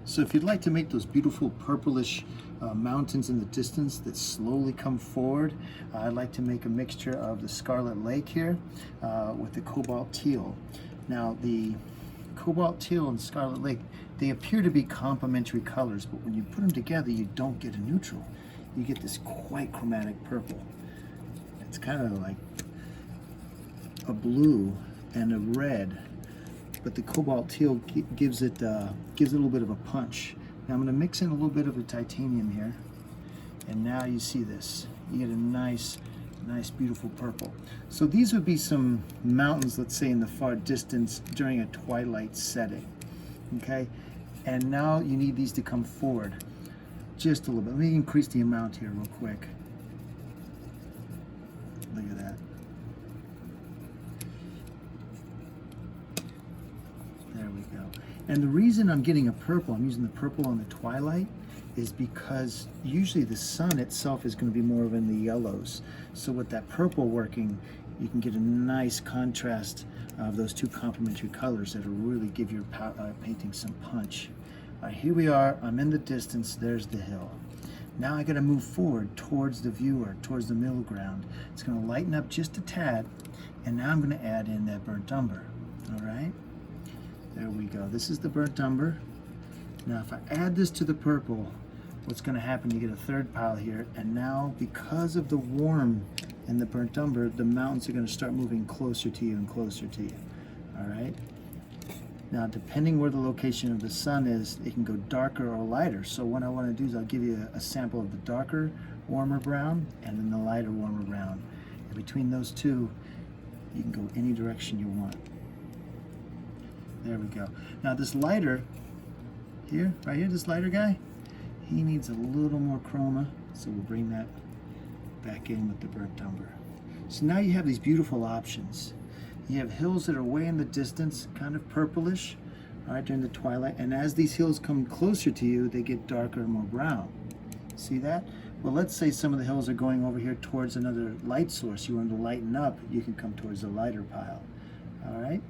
So if you'd like to make those beautiful purplish mountains in the distance that slowly come forward, I'd like to make a mixture of the Scarlet Lake here with the Cobalt Teal. Now the Cobalt Teal and Scarlet Lake, they appear to be complementary colors, but when you put them together, you don't get a neutral. You get this quite chromatic purple. It's kind of like a blue and a red, but the Cobalt Teal gives it a little bit of a punch. Now I'm going to mix in a little bit of the titanium here, and now you see this. You get a nice beautiful purple. So these would be some mountains, let's say in the far distance during a twilight setting. Okay, and now you need these to come forward just a little bit. Let me increase the amount here real quick. Look at that. There we go. And the reason I'm getting a purple, I'm using the purple on the twilight, is because usually the sun itself is going to be more of in the yellows. So with that purple working, you can get a nice contrast of those two complementary colors that will really give your painting some punch. All right, here we are. I'm in the distance. There's the hill. Now I got to move forward towards the viewer, towards the middle ground. It's going to lighten up just a tad, and now I'm going to add in that burnt umber. All right, there we go. This is the burnt umber. Now if I add this to the purple, what's going to happen, you get a third pile here, and now because of the warm and the burnt umber, the mountains are going to start moving closer to you and closer to you. All right. Now, depending where the location of the sun is, it can go darker or lighter. So what I want to do is I'll give you a sample of the darker, warmer brown, and then the lighter, warmer brown. And between those two, you can go any direction you want. There we go. Now this lighter here, right here, this lighter guy, he needs a little more chroma, so we'll bring that back in with the burnt umber. So now you have these beautiful options. You have hills that are way in the distance, kind of purplish, all right, during the twilight, and as these hills come closer to you, they get darker and more brown. See that? Well, let's say some of the hills are going over here towards another light source. You want to lighten up, you can come towards the lighter pile, all right?